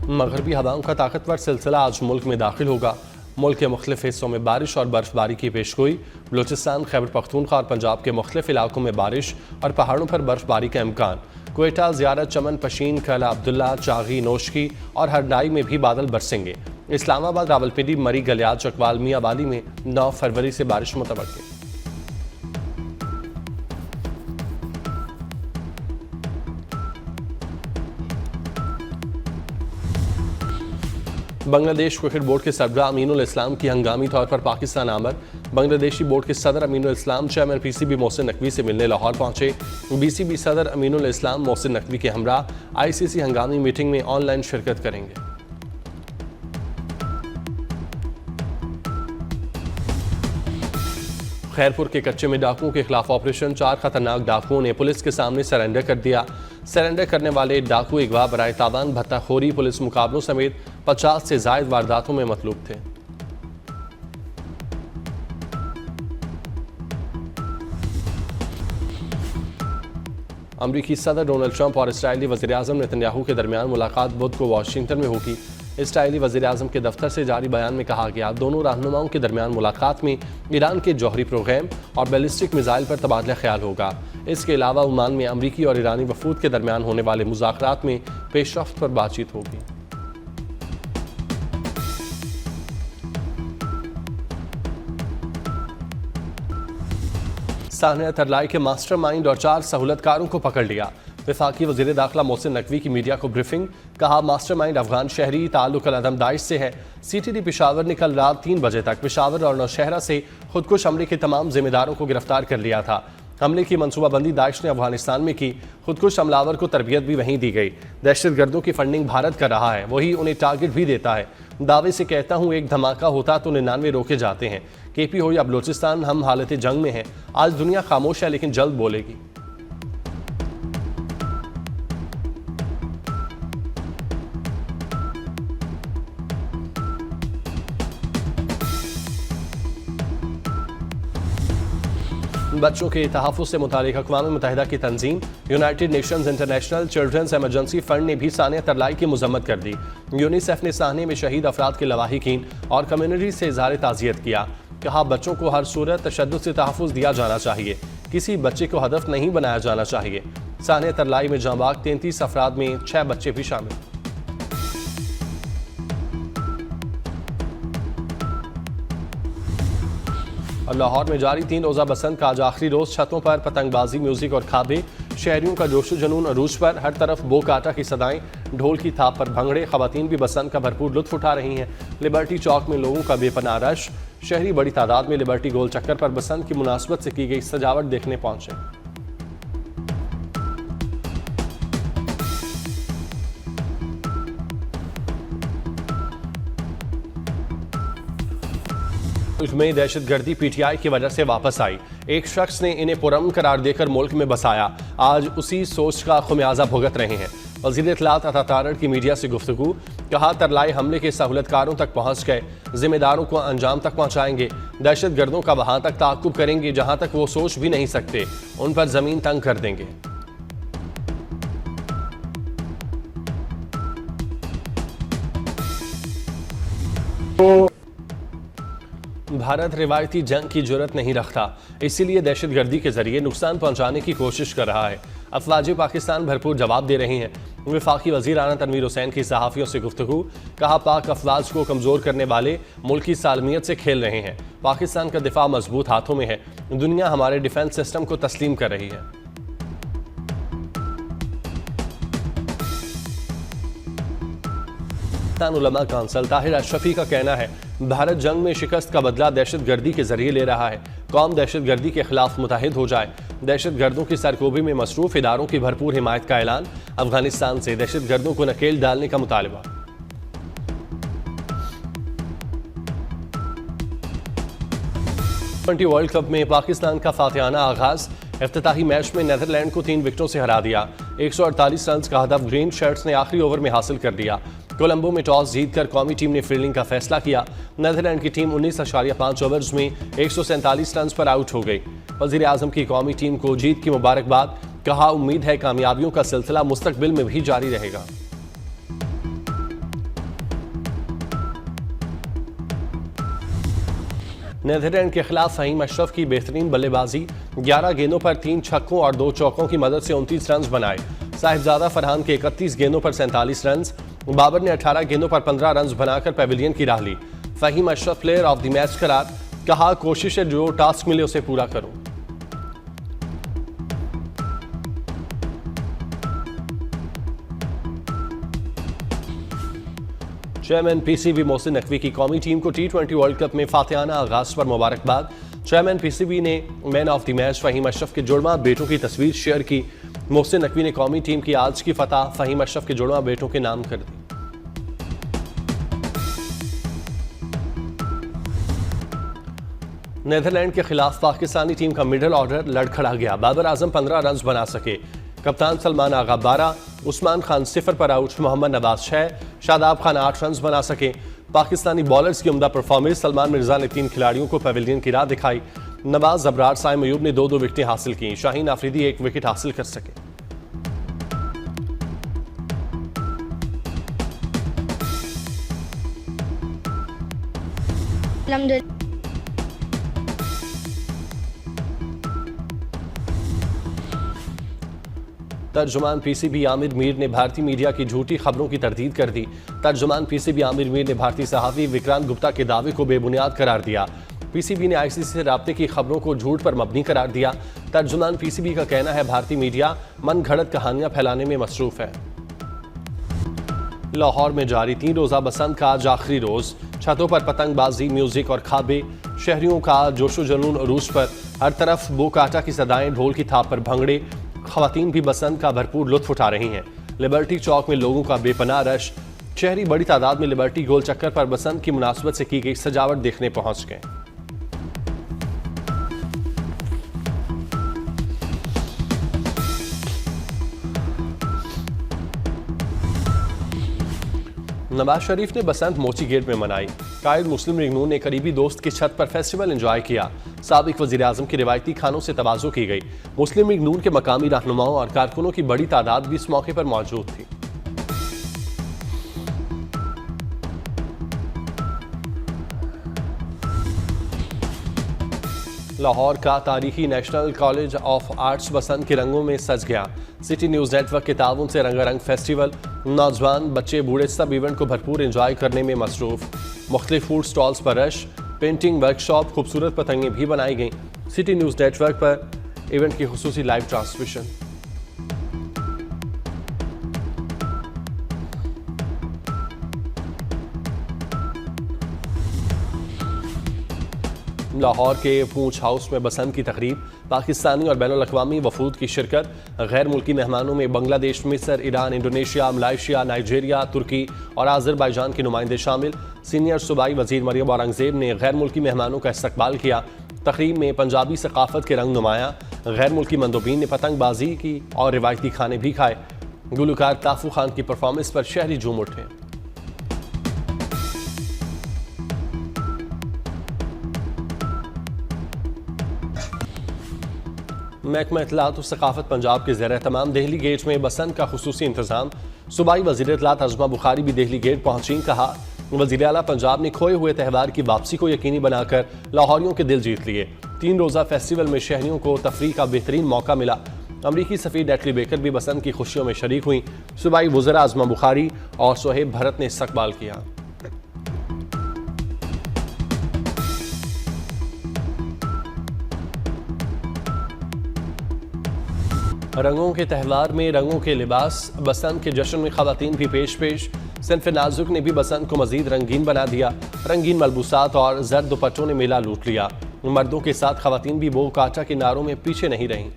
मगरबी हवाओं का ताकतवर सिलसिला आज मुल्क में दाखिल होगा। मुल्क के मुख्तलिफ हिस्सों में बारिश और बर्फबारी की पेशगोई। बलूचिस्तान, खैबर पख्तूनख्वा और पंजाब के मुख्तलिफ इलाकों में बारिश और पहाड़ों पर बर्फबारी का इम्कान। क्वेटा, ज़ियारत, चमन, पशीन, कला अब्दुल्ला, चागी, नोशकी और हरनाई में भी बादल बरसेंगे। इस्लामाबाद, रावलपिंडी, मरी, गलियात, चकवाल, मियाँवाली में 9 फरवरी से बारिश मुतवक्किल। बांग्लादेश क्रिकेट बोर्ड के सरबराह अमीनुल इस्लाम की हंगामी तौर पर पाकिस्तान आमद। बांग्लादेशी बोर्ड के सदर अमीनुल इस्लाम चेयरमैन पीसीबी मोहसिन नकवी से मिलने लाहौर पहुंचे। बीसीबी सदर अमीनुल इस्लाम मोहसिन नकवी के हमरा आईसीसी हंगामी मीटिंग में ऑनलाइन शिरकत करेंगे। खैरपुर के कच्चे में डाकुओं के खिलाफ ऑपरेशन। 4 खतरनाक डाकुओं ने पुलिस के सामने सरेंडर कर दिया। सरेंडर करने वाले डाकू अगवा, बराए तावान, भत्ताखोरी, पुलिस मुकाबलों समेत 50 से जायद वारदातों में मतलूब थे। अमरीकी सदर डोनाल्ड ट्रंप और इसराइली वज़ीर-ए-आज़म नेतन्याहू के दरमियान मुलाकात बुध को वाशिंगटन में होगी। इसराइली वज़ीर-ए-आज़म के दफ्तर से जारी बयान में कहा गया, दोनों रहनुमाओं के दरमियान मुलाकात में ईरान के जौहरी प्रोग्राम और बैलिस्टिक मिसाइल पर तबादला ख्याल होगा। इसके अलावा ओमान में अमरीकी और ईरानी वफूद के दरमियान होने वाले मुज़ाकरात में पेशरफ्त पर बातचीत होगी। सानिया तरलाई के मास्टरमाइंड और 4 सहूलतकारों को पकड़ लिया। वफाकी वज़ीर दाखिला मोहसिन नकवी की मीडिया को ब्रीफिंग। कहा, मास्टरमाइंड अफगान शहरी, ताल्लुक अल-अदम दाइश से है। सीटीडी पेशावर ने कल रात 3 बजे तक पेशावर और नौशहरा से खुदकुश हमले के तमाम जिम्मेदारों को गिरफ्तार कर लिया था। हमले की मनसूबाबंदी दाइश ने अफगानिस्तान में की। खुदकुश हमलावर को तरबियत भी वहीं दी गई। दहशतगर्दों की फंडिंग भारत कर रहा है, वही उन्हें टारगेट भी देता है। दावे से कहता हूँ, एक धमाका होता तो 99 रोके जाते हैं। केपी हो या बलूचिस्तान, हम हालत जंग में हैं। आज दुनिया खामोश है, लेकिन जल्द बोलेगी। बच्चों के तहफ़्फ़ुज़ से मुतालिक अक़वाम मुत्तहिदा की तंजीम United Nations International Children's Emergency Fund ने भी सानिया तरलाई की मज़म्मत कर दी। यूनिसेफ ने सानिया में शहीद अफराद के लवाहिकीन और कम्युनिटी से इज़हार ताज़ियत किया। कहा, बच्चों को हर सूरत तशद्दुद से तहफ़्फ़ुज़ दिया जाना चाहिए, किसी बच्चे को हदफ नहीं बनाया जाना चाहिए। सानिया तरलाई में जांबाग 33 अफराद में 6 बच्चे भी शामिल। और लाहौर में जारी 3 रोज़ा बसंत का आज आखिरी रोज़। छतों पर पतंगबाजी, म्यूजिक और खाबे, शहरियों का जोशो जुनून अरूज पर। हर तरफ बो काटा की सदाएं, ढोल की थाप पर भंगड़े। खवातीन भी बसंत का भरपूर लुत्फ उठा रही हैं। लिबर्टी चौक में लोगों का बेपनाह रश। शहरी बड़ी तादाद में लिबर्टी गोल चक्कर पर बसंत की मुनासबत से की गई सजावट देखने पहुंचे। में दहशतगर्दी पीटीआई की वजह से वापस आई। एक शख्स ने इन्हें पुरअमन करार देकर मुल्क में बसाया। आज उसी सोच का खुमियाजा भुगत रहे हैं। वज़ीर इत्तलात अता तारड़ की मीडिया से गुफ्तगू। कहा, तरलाई हमले के सहूलतकारों तक पहुंच गए, जिम्मेदारों को अंजाम तक पहुंचाएंगे। दहशतगर्दों का वहां तक ताक़ुब करेंगे जहां तक वो सोच भी नहीं सकते। उन पर जमीन तंग कर देंगे। भारत रिवायती जंग की जुर्रत नहीं रखता, इसीलिए दहशतगर्दी के जरिए नुकसान पहुंचाने की कोशिश कर रहा है। अफवाज पाकिस्तान भरपूर जवाब दे रही हैं। वफाकी वज़ीर आना तनवीर हुसैन की सहाफ़ियों से गुफ्तगू। कहा, पाक अफवाज को कमज़ोर करने वाले मुल्क की सालमियत से खेल रहे हैं। पाकिस्तान का दिफा मजबूत हाथों में है। दुनिया हमारे डिफेंस सिस्टम को तस्लीम कर रही है। उलमा काउंसिल ताहिर अशरफी का कहना है, भारत जंग में शिकस्त का बदला दहशतगर्दी के जरिए ले रहा है। कौम दहशतगर्दी के खिलाफ मुतहिद हो जाए। दहशतगर्दों की सरकोबी में मसरूफ इदारों की भरपूर हिमायत का ऐलान। अफगानिस्तान से दहशतगर्दों को नकेल डालने का मुतालबा। टी20 वर्ल्ड कप में पाकिस्तान का फातिहाना आगाज। इफ्तिताही मैच में नीदरलैंड को 3 विकेटों से हरा दिया। 148 रन का हदफ ग्रीन शर्ट्स ने आखिरी ओवर में हासिल कर दिया। कोलंबो में टॉस जीतकर कौमी टीम ने फील्डिंग का फैसला किया। नीदरलैंड की टीम 19.5 ओवर्स में 147 रन पर आउट हो गई। वज़ीर आज़म की कौमी टीम को जीत की मुबारकबाद। कहा, उम्मीद है कामयाबियों का सिलसिला मुस्तकबिल में भी जारी रहेगा। नीदरलैंड के खिलाफ फहीम अशरफ की बेहतरीन बल्लेबाजी, 11 गेंदों पर 3 छक्कों और 2 चौकों की मदद से 29 रन बनाए। साहिबजादा फरहान के 31 गेंदों पर 47 रन, बाबर ने 18 गेंदों पर 15 रन बनाकर पेविलियन की राह ली। Faheem Ashraf player of the match करार, कहा कोशिश है जो टास्क मिले उसे पूरा करूं। चेयरमैन पीसीबी मोहसिन नकवी की कौमी टीम को T20 वर्ल्ड कप में फातिहाना आगाज पर मुबारकबाद। चेयरमैन पीसीबी ने man of the match Faheem Ashraf के जुड़वा बेटों की तस्वीर शेयर की। मोहसिन नकवी ने कौमी टीम की आज की फतह फहीम अशरफ के जुड़वा बेटों के नाम कर दी। नीदरलैंड के खिलाफ पाकिस्तानी टीम का मिडल ऑर्डर लड़खड़ा गया। बाबर आजम 15 रन बना सके, कप्तान सलमान आगा 12, उस्मान खान 0 पर आउट, मोहम्मद नवाज 6, शादाब खान 8 रन बना सके। पाकिस्तानी बॉलर्स की उम्दा परफॉर्मेंस, सलमान मिर्जा ने 3 खिलाड़ियों को पेविलियन की राह दिखाई। नवाज, अबरार, साइम अयूब ने 2-2 विकेटें हासिल की। शाहीन आफरीदी 1 विकेट हासिल कर सके। तर्जुमान पीसीबी आमिर मीर ने भारतीय मीडिया की झूठी खबरों की तरदीद कर दी। तर्जुमान पीसीबी आमिर मीर ने भारतीय सहाफ़ी विक्रांत गुप्ता के दावे को बेबुनियाद करार दिया। पीसीबी ने आईसीसी से राब्ते की खबरों को झूठ पर मबनी करार दिया। तर्जुमान पीसीबी का कहना है भारतीय मीडिया मन घड़त कहानियां फैलाने में मसरूफ है। लाहौर में जारी 3 रोज़ा बसंत का आज आखिरी रोज, छतों पर पतंगबाजी, म्यूजिक और खाबे, शहरियों का जोशो जुनून अरूज पर। हर तरफ बोकाटा की सदाएं, ढोल की थाप पर भंगड़े। खवातीन भी बसंत का भरपूर लुत्फ उठा रही हैं। लिबर्टी चौक में लोगों का बेपनाह रश, शहरी बड़ी तादाद में लिबर्टी गोल चक्कर पर बसंत की मुनासबत से की गई सजावट देखने पहुंच गए। नवाज शरीफ ने बसंत मोची गेट में मनाई। कायद मुस्लिम लीग नून ने करीबी दोस्त की छत पर फेस्टिवल एंजॉय किया। साबिक वजीर आजम की रिवायती खानों से तवाज़ो की गई। मुस्लिम लीग नून के मकामी रहनुमाओं और कारकुनों की बड़ी तादाद भी इस मौके पर मौजूद थी। लाहौर का तारीखी नेशनल कॉलेज ऑफ आर्ट्स बसंत के रंगों में सज गया। सिटी न्यूज़ नेटवर्क के ताउन से रंगारंग फेस्टिवल, नौजवान, बच्चे, बूढ़े सब इवेंट को भरपूर एंजॉय करने में मसरूफ। मुख्तलिफ फूड स्टॉल्स पर रश, पेंटिंग वर्कशॉप, खूबसूरत पतंगें भी बनाई गईं। सिटी न्यूज़ नेटवर्क पर इवेंट की खुसूसी लाइव ट्रांसमिशन। लाहौर के पूंछ हाउस में बसंत की तकरीब, पाकिस्तानी और बैनुल अक़वामी वफूद की शिरकत। गैर मुल्की मेहमानों में बांग्लादेश, मिस्र, ईरान, इंडोनेशिया, मलाइशिया, नाइजीरिया, तुर्की और आज़रबाईजान के नुमाइंदे शामिल। सीनियर सूबाई वज़ीर मरियम औरंगज़ेब ने गैर मुल्की मेहमानों का इस्तकबाल किया। तकरीब में पंजाबी सकाफत के रंग नुमाया। गैर मुल्की मंदोबीन ने पतंगबाजी की और रिवायती खाने भी खाए। गुलकार ताफू खान की परफॉर्मेंस पर शहरी झूम उठे। महकमा इत्तलात और सकाफत पंजाब के ज़ेर तमाम देहली गेट में बसंत का खुसूसी इंतजाम। सूबाई वज़ीर इत्तलात अज़मा बुखारी भी देहली गेट पहुंची। कहा वज़ीर आला पंजाब ने खोए हुए त्यौहार की वापसी को यकीनी बनाकर लाहौरियों के दिल जीत लिए। 3 रोज़ा फेस्टिवल में शहरियों को तफरीह का बेहतरीन मौका मिला। अमरीकी सफ़ीर नेटली बेकर भी बसंत की खुशियों में शरीक हुई। सूबाई वज़रा अज़मा बुखारी और सोहेब भरत ने इस्तकबाल किया। रंगों के त्यौहार में रंगों के लिबास, बसंत के जश्न में ख़वातीन भी पेश। सिन्फ़ नाजुक ने भी बसंत को मज़ीद रंगीन बना दिया। रंगीन मलबूसात और जर्द दुपट्टों ने मेला लूट लिया। मर्दों के साथ ख़वातीन भी बोकाटा के नारों में पीछे नहीं रहीं।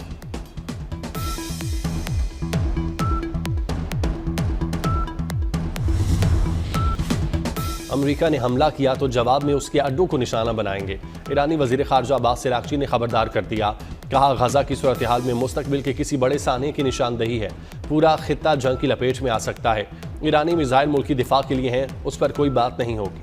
अमेरिका ने हमला किया तो जवाब में उसके अड्डों को निशाना बनाएंगे। ईरानी वज़ीर ख़ारजा अब्बास इराक़ची ने खबरदार कर दिया। कहा गजा की सूरत हाल में मुस्तकबिल के किसी बड़े साने की निशानदही है। पूरा खित्ता जंग की लपेट में आ सकता है। ईरानी मिसाइल मुल्की दिफा के लिए हैं, उस पर कोई बात नहीं होगी।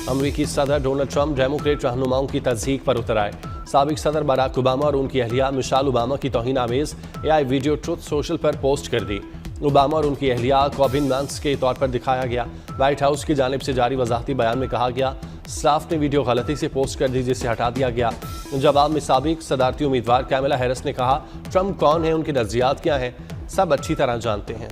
अमरीकी सदर डोनाल्ड ट्रंप डेमोक्रेट रहनुमाओं की तज़हीक पर उतर आए। साबिक सदर बराक ओबामा और उनकी अहलिया मिशेल ओबामा की तौहीन आमेज AI वीडियो ट्रुथ सोशल पर पोस्ट कर दी। ओबामा और उनकी अहलिया कॉबिन मैंस के तौर पर दिखाया गया। व्हाइट हाउस की जानिब से जारी वजाहती बयान में कहा गया, स्टाफ ने वीडियो गलती से पोस्ट कर दी जिसे हटा दिया गया। जवाब में साबिक सदारती उम्मीदवार कैमला हैरिस ने कहा, ट्रंप कौन है, उनके नजरियात क्या हैं, सब अच्छी तरह जानते हैं।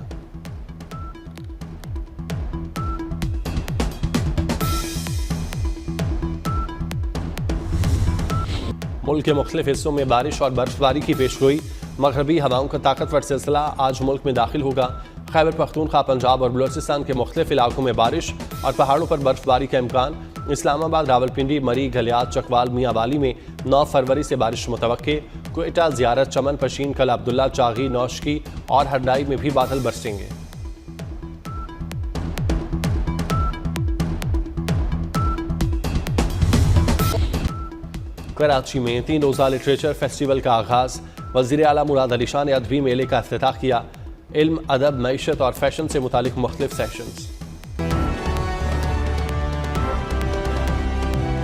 मुल्क के मुख्तलिफ हिस्सों में बारिश और बर्फबारी की पेशगोई। मगरबी हवाओं का ताकतवर सिलसिला आज मुल्क में दाखिल होगा। खैबर पख्तूनख्वा, पंजाब और बलूचिस्तान के मुख्तलिफ इलाकों में बारिश और पहाड़ों पर बर्फबारी का इम्कान। इस्लामाबाद, रावलपिंडी, मरी, घलियात, चकवाल, मियांवाली में 9 फरवरी से बारिश मुतवक्के। क्वेटा, ज़ियारत, चमन, पशीन, कल अब्दुल्ला, चागी, नौशकी और हरडाई में भी बादल बरसेंगे। कराची में 3 रोज़ा लिटरेचर फेस्टिवल का आगाज़। वज़ीर आला मुराद अली शाह ने अदबी मेले का इफ्तिताह किया। इल्म, अदब, मईशत और फैशन से मुतालिक मुख्तलिफ सेशंस।